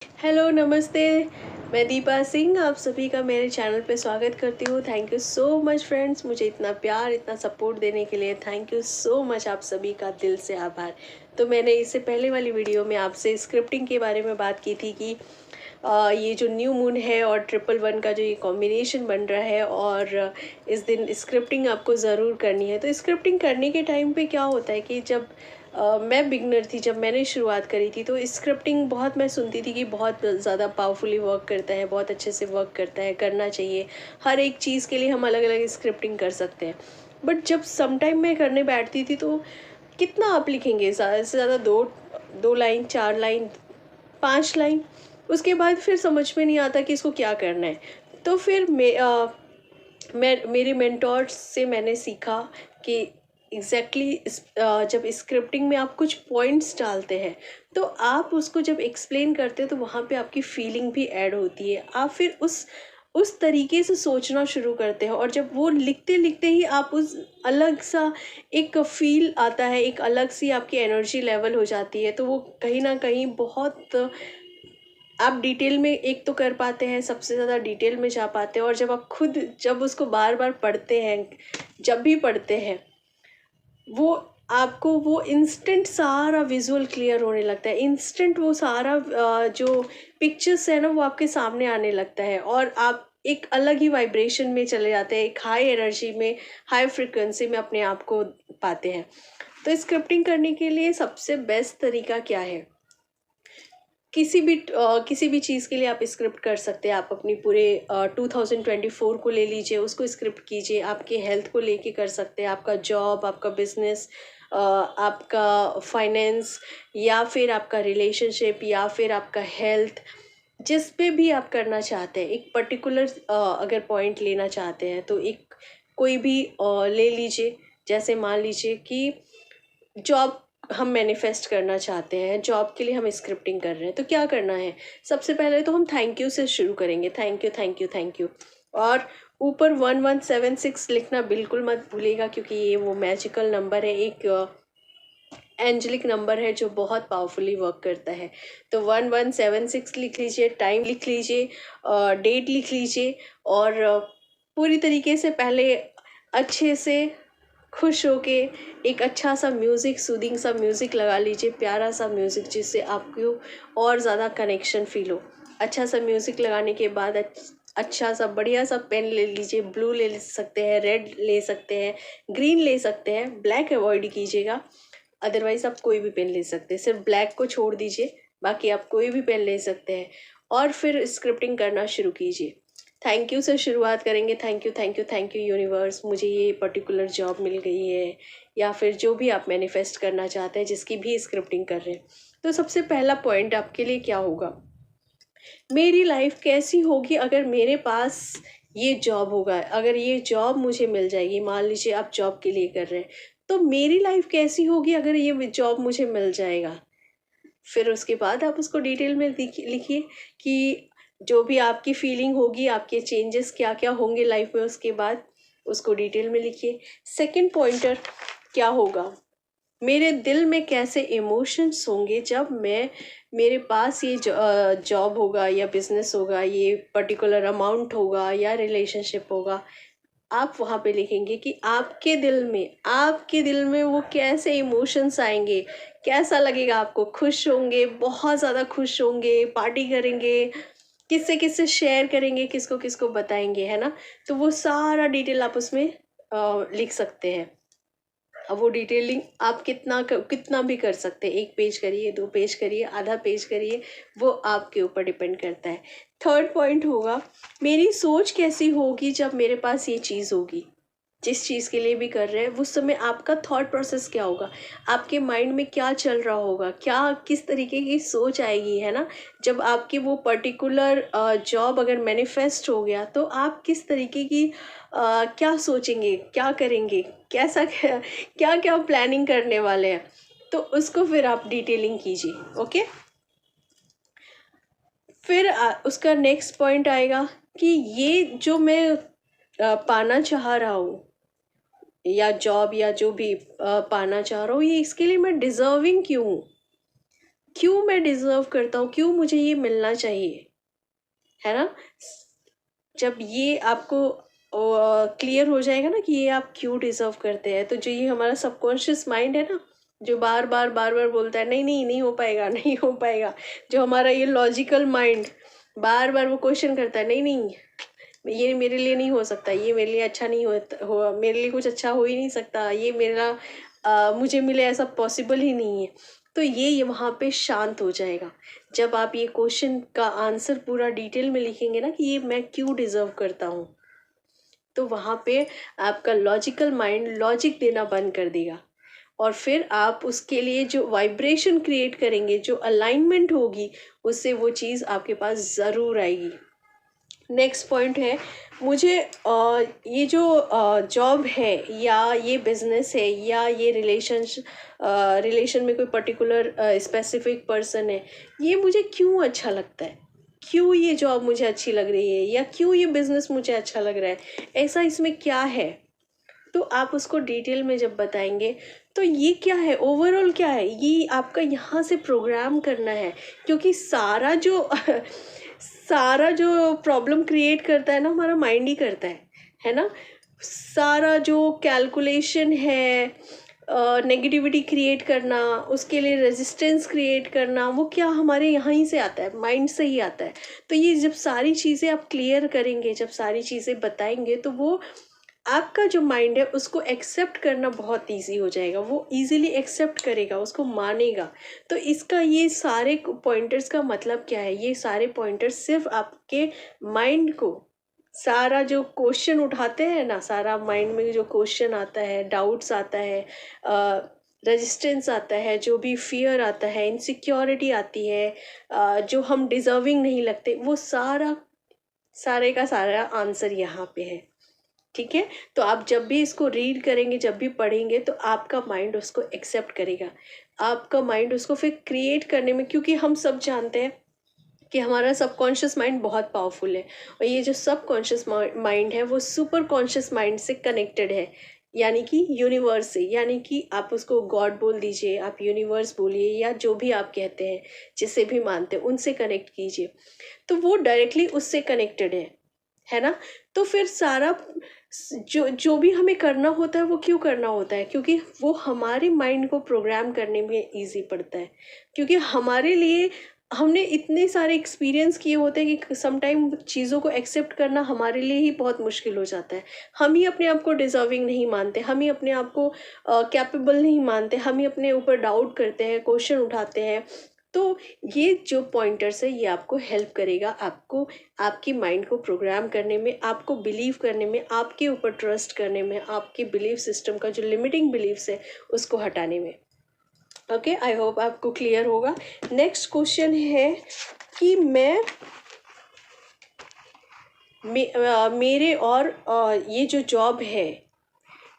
Hello, नमस्ते। मैं दीपा सिंह आप सभी का मेरे चैनल पे स्वागत करती हूँ। Thank you so much friends, मुझे इतना प्यार, इतना सपोर्ट देने के लिए थैंक यू सो मच। आप सभी का दिल से आभार। तो मैंने इससे पहले वाली वीडियो में आपसे स्क्रिप्टिंग के बारे में बात की थी कि ये जो न्यू मून है और ट्रिपल वन का जो ये कॉम्बिनेशन बन रहा है और इस दिन स्क्रिप्टिंग आपको ज़रूर करनी है। तो स्क्रिप्टिंग करने के टाइम पे क्या होता है कि जब मैं बिगनर थी, जब मैंने शुरुआत करी थी तो स्क्रिप्टिंग बहुत मैं सुनती थी कि बहुत ज़्यादा पावरफुली वर्क करता है, बहुत अच्छे से वर्क करता है, करना चाहिए। हर एक चीज़ के लिए हम अलग अलग स्क्रिप्टिंग कर सकते हैं। बट जब सम टाइम मैं करने बैठती थी तो कितना आप लिखेंगे, ज़्यादा से ज़्यादा दो दो लाइन, चार लाइन, पाँच लाइन। उसके बाद फिर समझ में नहीं आता कि इसको क्या करना है। तो फिर मैं मेरे मेंटोर्स से मैंने सीखा कि जब स्क्रिप्टिंग में आप कुछ पॉइंट्स डालते हैं तो आप उसको जब एक्सप्लेन करते हैं तो वहाँ पे आपकी फीलिंग भी ऐड होती है। आप फिर उस तरीके से सोचना शुरू करते हैं और जब वो लिखते लिखते ही आप उस अलग सा एक फील आता है, एक अलग सी आपकी एनर्जी लेवल हो जाती है। तो वो कहीं ना कहीं बहुत आप डिटेल में एक तो कर पाते हैं, सबसे ज़्यादा डिटेल में जा पाते हैं। और जब आप खुद जब उसको बार बार पढ़ते हैं, जब भी पढ़ते हैं, वो आपको वो इंस्टेंट सारा विजुअल क्लियर होने लगता है। इंस्टेंट वो सारा जो पिक्चर्स है ना वो आपके सामने आने लगता है और आप एक अलग ही वाइब्रेशन में चले जाते हैं, एक हाई एनर्जी में, हाई फ्रिक्वेंसी में अपने आप को पाते हैं। तो स्क्रिप्टिंग करने के लिए सबसे बेस्ट तरीका क्या है? किसी भी चीज़ के लिए आप स्क्रिप्ट कर सकते हैं। आप अपनी पूरे 2024 को ले लीजिए, उसको स्क्रिप्ट कीजिए। आपके हेल्थ को लेके कर सकते हैं, आपका जॉब, आपका बिजनेस, आपका फाइनेंस, या फिर आपका रिलेशनशिप, या फिर आपका हेल्थ। जिस पे भी आप करना चाहते हैं, एक पर्टिकुलर अगर पॉइंट लेना चाहते हैं तो एक कोई भी ले लीजिए। जैसे मान लीजिए कि जॉब हम मैनिफेस्ट करना चाहते हैं, जॉब के लिए हम स्क्रिप्टिंग कर रहे हैं, तो क्या करना है? सबसे पहले तो हम थैंक यू से शुरू करेंगे। Thank you, thank you, thank you. और ऊपर 1176 लिखना बिल्कुल मत भूलिएगा, क्योंकि ये वो मैजिकल नंबर है, एक एंजेलिक नंबर है जो बहुत पावरफुली वर्क करता है। तो 1176 लिख लीजिए, टाइम लिख लीजिए, डेट लिख लीजिए और पूरी तरीके से पहले अच्छे से खुश होके एक अच्छा सा म्यूज़िक, सूदिंग सा म्यूज़िक लगा लीजिए, प्यारा सा म्यूज़िक जिससे आपको और ज़्यादा कनेक्शन फील हो। अच्छा सा म्यूज़िक लगाने के बाद अच्छा सा बढ़िया सा पेन ले लीजिए। ब्लू ले सकते हैं, रेड ले सकते हैं, ग्रीन ले सकते हैं, ब्लैक अवॉइड कीजिएगा। अदरवाइज आप कोई भी पेन ले सकते हैं, सिर्फ ब्लैक को छोड़ दीजिए, बाकी आप कोई भी पेन ले सकते हैं। और फिर स्क्रिप्टिंग करना शुरू कीजिए। थैंक यू से शुरुआत करेंगे। Thank you, thank you, thank you universe, मुझे ये पर्टिकुलर जॉब मिल गई है, या फिर जो भी आप मैनिफेस्ट करना चाहते हैं, जिसकी भी स्क्रिप्टिंग कर रहे हैं। तो सबसे पहला पॉइंट आपके लिए क्या होगा? मेरी लाइफ कैसी होगी अगर मेरे पास ये जॉब होगा, अगर ये जॉब मुझे मिल जाएगी। मान लीजिए आप जॉब के लिए कर रहे हैं, तो मेरी लाइफ कैसी होगी अगर ये जॉब मुझे मिल जाएगा? फिर उसके बाद आप उसको डिटेल में लिखिए कि जो भी आपकी फीलिंग होगी, आपके चेंजेस क्या क्या होंगे लाइफ में, उसके बाद उसको डिटेल में लिखिए। सेकंड पॉइंटर क्या होगा? मेरे दिल में कैसे इमोशंस होंगे जब मेरे पास ये जॉब होगा, या बिजनेस होगा, ये पर्टिकुलर अमाउंट होगा, या रिलेशनशिप होगा। आप वहाँ पे लिखेंगे कि आपके दिल में वो कैसे इमोशंस आएंगे, कैसा लगेगा आपको। खुश होंगे, बहुत ज़्यादा खुश होंगे, पार्टी करेंगे, किससे किससे शेयर करेंगे, किसको किसको बताएंगे, है ना? तो वो सारा डिटेल आप उसमें लिख सकते हैं। अब वो डिटेलिंग आप कितना भी कर सकते हैं। एक पेज करिए, दो पेज करिए, आधा पेज करिए, वो आपके ऊपर डिपेंड करता है। थर्ड पॉइंट होगा, मेरी सोच कैसी होगी जब मेरे पास ये चीज़ होगी। जिस चीज़ के लिए भी कर रहे हैं उस समय आपका थॉट प्रोसेस क्या होगा, आपके माइंड में क्या चल रहा होगा, क्या किस तरीके की सोच आएगी, है ना? जब आपकी वो पर्टिकुलर जॉब अगर मैनिफेस्ट हो गया तो आप किस तरीके की क्या सोचेंगे, क्या करेंगे, कैसा क्या क्या प्लानिंग करने वाले हैं, तो उसको फिर आप डिटेलिंग कीजिए। ओके। फिर उसका नेक्स्ट पॉइंट आएगा कि ये जो मैं पाना चाह रहा हूँ, या जॉब, या जो भी पाना चाह रहा हूँ, ये इसके लिए मैं डिजर्विंग क्यों हूँ? क्यों मैं डिजर्व करता हूँ, क्यों मुझे ये मिलना चाहिए, है ना। जब ये आपको क्लियर हो जाएगा ना कि ये आप क्यों डिजर्व करते हैं, तो जो ये हमारा सबकॉन्शियस माइंड है ना, जो बार बार बार बार बोलता है नहीं नहीं नहीं हो पाएगा, नहीं हो पाएगा, जो हमारा ये लॉजिकल माइंड बार बार वो क्वेश्चन करता है, नहीं नहीं ये मेरे लिए नहीं हो सकता, ये मेरे लिए अच्छा नहीं हो मेरे लिए कुछ अच्छा हो ही नहीं सकता, ये मेरा मुझे मिले ऐसा पॉसिबल ही नहीं है। तो ये वहाँ पे शांत हो जाएगा जब आप ये क्वेश्चन का आंसर पूरा डिटेल में लिखेंगे ना कि ये मैं क्यों डिजर्व करता हूँ। तो वहाँ पे आपका लॉजिकल माइंड लॉजिक देना बंद कर देगा, और फिर आप उसके लिए जो वाइब्रेशन क्रिएट करेंगे, जो अलाइनमेंट होगी, उससे वो चीज़ आपके पास ज़रूर आएगी। नेक्स्ट पॉइंट है, मुझे ये जो जॉब है या ये बिजनेस है या ये रिलेशन में कोई पर्टिकुलर स्पेसिफिक पर्सन है, ये मुझे क्यों अच्छा लगता है, क्यों ये जॉब मुझे अच्छी लग रही है, या क्यों ये बिजनेस मुझे अच्छा लग रहा है, ऐसा इसमें क्या है। तो आप उसको डिटेल में जब बताएंगे तो ये क्या है, ओवरऑल क्या है, ये आपका यहाँ से प्रोग्राम करना है, क्योंकि सारा जो प्रॉब्लम क्रिएट करता है ना, हमारा माइंड ही करता है ना। सारा जो कैलकुलेशन है, नेगेटिविटी क्रिएट करना, उसके लिए रेजिस्टेंस क्रिएट करना, वो क्या हमारे यहाँ ही से आता है, माइंड से ही आता है। तो ये जब सारी चीज़ें आप क्लियर करेंगे, जब सारी चीज़ें बताएंगे, तो वो आपका जो माइंड है उसको एक्सेप्ट करना बहुत इजी हो जाएगा, वो इजीली एक्सेप्ट करेगा, उसको मानेगा। तो इसका ये सारे पॉइंटर्स का मतलब क्या है, ये सारे पॉइंटर्स सिर्फ आपके माइंड को, सारा जो क्वेश्चन उठाते हैं ना, सारा माइंड में जो क्वेश्चन आता है, डाउट्स आता है, रेजिस्टेंस आता है, जो भी फियर आता है, इनसिक्योरिटी आती है, जो हम डिजर्विंग नहीं लगते, वो सारे का सारा आंसर यहाँ पे है। ठीक है, तो आप जब भी इसको रीड करेंगे, जब भी पढ़ेंगे, तो आपका माइंड उसको एक्सेप्ट करेगा, आपका माइंड उसको फिर क्रिएट करने में, क्योंकि हम सब जानते हैं कि हमारा सबकॉन्शियस माइंड बहुत पावरफुल है, और ये जो सबकॉन्शियस माइंड है वो सुपर कॉन्शियस माइंड से कनेक्टेड है, यानी कि यूनिवर्स से, यानी कि आप उसको गॉड बोल दीजिए, आप यूनिवर्स बोलिए, या जो भी आप कहते हैं, जिसे भी मानते हैं, उनसे कनेक्ट कीजिए। तो वो डायरेक्टली उससे कनेक्टेड है ना। तो फिर सारा जो जो भी हमें करना होता है, वो क्यों करना होता है, क्योंकि वो हमारे माइंड को प्रोग्राम करने में इजी पड़ता है, क्योंकि हमारे लिए हमने इतने सारे एक्सपीरियंस किए होते हैं कि सम टाइम चीज़ों को एक्सेप्ट करना हमारे लिए ही बहुत मुश्किल हो जाता है। हम ही अपने आप को डिजर्विंग नहीं मानते, हम ही अपने आप को कैपेबल नहीं मानते, हम ही अपने ऊपर डाउट करते हैं, क्वेश्चन उठाते हैं। तो ये जो पॉइंटर्स है, ये आपको हेल्प करेगा, आपको आपकी माइंड को प्रोग्राम करने में, आपको बिलीव करने में, आपके ऊपर ट्रस्ट करने में, आपके बिलीफ सिस्टम का जो लिमिटिंग बिलीव्स है उसको हटाने में। ओके, आई होप आपको क्लियर होगा। नेक्स्ट क्वेश्चन है कि मेरे और ये जो जॉब है,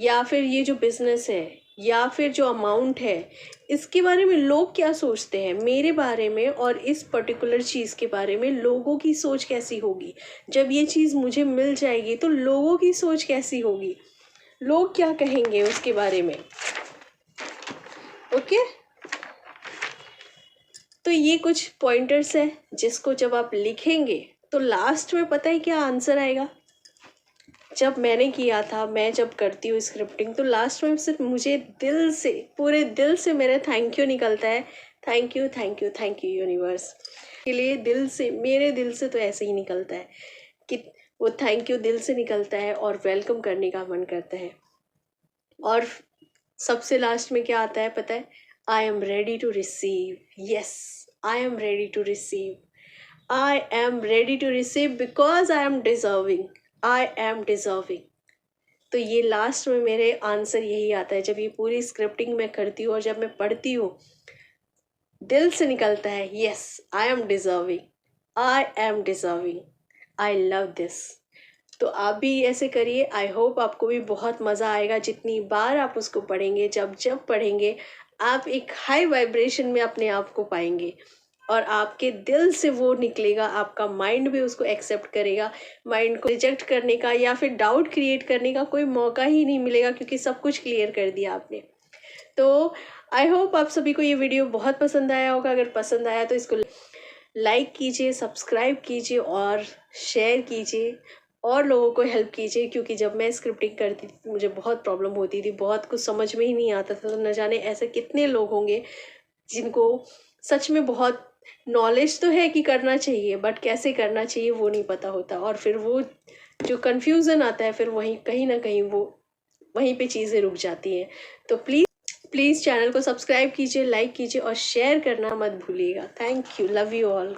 या फिर ये जो बिजनेस है, या फिर जो अमाउंट है, इसके बारे में लोग क्या सोचते हैं मेरे बारे में, और इस पर्टिकुलर चीज़ के बारे में लोगों की सोच कैसी होगी, जब ये चीज़ मुझे मिल जाएगी तो लोगों की सोच कैसी होगी, लोग क्या कहेंगे उसके बारे में। ओके, तो ये कुछ पॉइंटर्स है जिसको जब आप लिखेंगे तो लास्ट में पता है क्या आंसर आएगा। जब मैंने किया था, मैं जब करती हूँ स्क्रिप्टिंग, तो लास्ट में सिर्फ मुझे दिल से, पूरे दिल से मेरा थैंक यू निकलता है। Thank you thank you thank you universe के लिए, दिल से, मेरे दिल से तो ऐसे ही निकलता है कि वो थैंक यू दिल से निकलता है, और वेलकम करने का मन करता है। और सबसे लास्ट में क्या आता है पता है, I am ready to receive, yes, I am ready to receive, I am ready to receive because I am deserving, I am deserving. तो ये लास्ट में मेरे आंसर यही आता है, जब ये पूरी स्क्रिप्टिंग मैं करती हूँ और जब मैं पढ़ती हूँ, दिल से निकलता है, yes, I am deserving, I am deserving, I love this. तो आप भी ऐसे करिए, आई होप आपको भी बहुत मज़ा आएगा, जितनी बार आप उसको पढ़ेंगे, जब जब पढ़ेंगे, आप एक हाई वाइब्रेशन में अपने आप को पाएंगे, और आपके दिल से वो निकलेगा, आपका माइंड भी उसको एक्सेप्ट करेगा। माइंड को रिजेक्ट करने का या फिर डाउट क्रिएट करने का कोई मौका ही नहीं मिलेगा, क्योंकि सब कुछ क्लियर कर दिया आपने। तो आई होप आप सभी को ये वीडियो बहुत पसंद आया होगा। अगर पसंद आया तो इसको लाइक कीजिए, सब्सक्राइब कीजिए और शेयर कीजिए और लोगों को हेल्प कीजिए, क्योंकि जब मैं स्क्रिप्टिंग करती थी मुझे बहुत प्रॉब्लम होती थी, बहुत कुछ समझ में ही नहीं आता था। तो न जाने ऐसे कितने लोग होंगे जिनको सच में बहुत नॉलेज तो है कि करना चाहिए, बट कैसे करना चाहिए वो नहीं पता होता, और फिर वो जो कन्फ्यूज़न आता है फिर वहीं कहीं ना कहीं वो वहीं पे चीज़ें रुक जाती हैं। तो प्लीज़ चैनल को सब्सक्राइब कीजिए, लाइक कीजिए और शेयर करना मत भूलिएगा। Thank you, love you all.